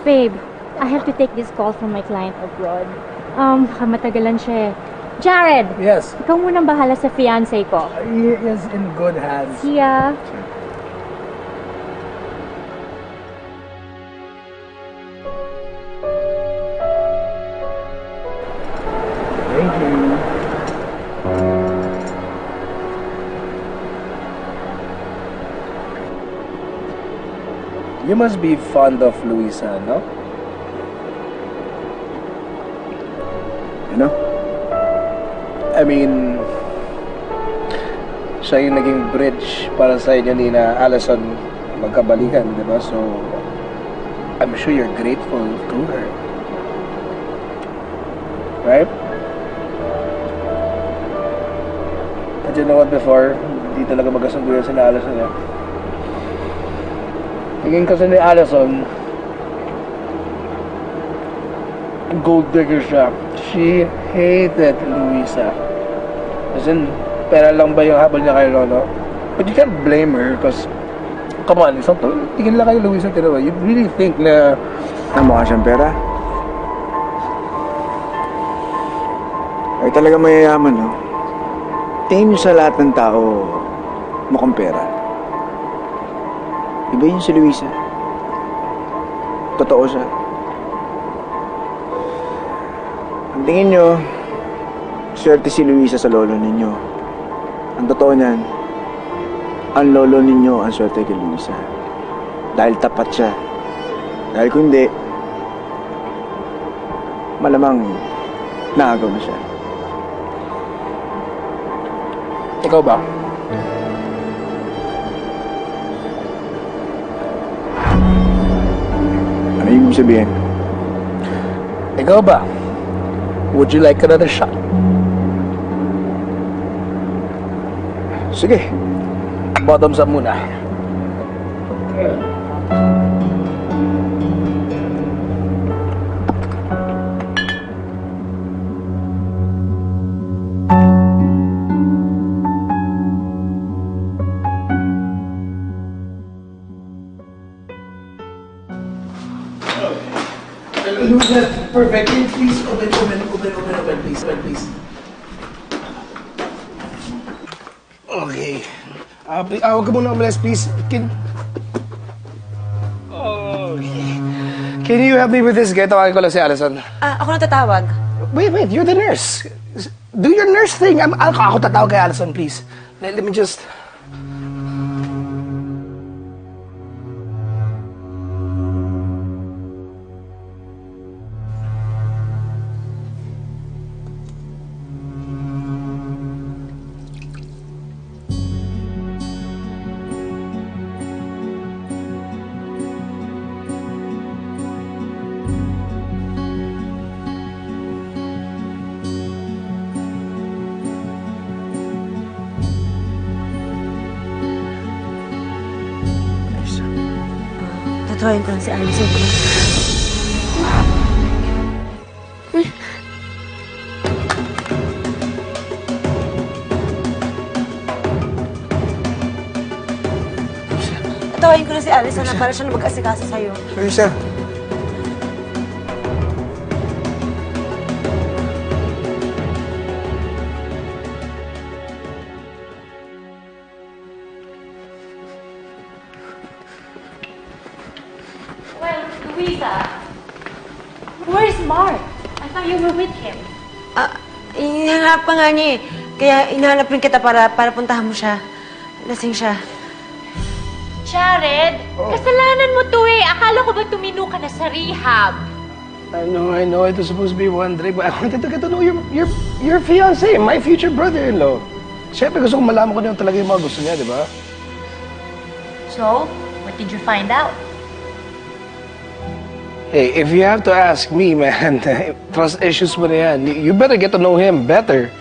Babe, I have to take this call from my client abroad. Baka matagalan siya eh. Jared! Yes. Ikaw munang bahala sa fiancé ko. He is in good hands. See ya. Thank you. You must be fond of Luisa, no? You know? I mean, siya yung naging bridge para sa inyo ni na Allison magkabalikan, di ba? So, I'm sure you're grateful to her. Right? But you know what, before, hindi talaga magkasundo yan sila Allison eh. Naging kasi ni Allison, gold digger siya. She hated Luisa. As in, pera lang ba yung habol niya kay Lolo? But you can't blame her because, come on, isang tingin lang kay Luisa, tinawa. You really think na... Mukha siyang pera? Ay talaga mayayaman, no? Tingin niyo sa lahat ng tao mukhang pera. Iba yun si Luisa. Totoo siya. Ang tingin niyo, swerte si Luisa sa lolo ninyo. Ang totoo niyan, ang lolo ninyo ang swerte kay Luisa. Dahil tapat siya. Dahil kung hindi, malamang naagaw na siya. Ikaw ba? Ano yung sabihin? Ikaw ba? Would you like another shot? Sige. Bottoms up muna. Perfect. Please open, please. Okay. Huwag ka muna umalis, please. Okay. Can you help me with this? Kaya tawagin ko lang si Allison. Ako natatawag. Wait, you're the nurse. Do your nurse thing. Ako tatawag kay Allison, please. Let me just... Tatawain ko lang si Allison. Tatawain ko lang si Allison na para siya na mag-asikaso sa'yo. Luisa. Luisa, where's Mark? I thought you were with him. Hinahanap pa nga niya eh. Kaya hinahanap rin kita para puntahan mo siya. Lasing siya. Jared, kasalanan mo to eh. Akala ko ba tumino ka na sa rehab? I know. It was supposed to be one day, but I wanted to get to know your fiancé, my future brother-in-law. Siyempre, gusto kong malaman ko na talaga yung mga gusto niya, di ba? So, what did you find out? Hey, if you have to ask me, man, trust issues mo na yan. You better get to know him better.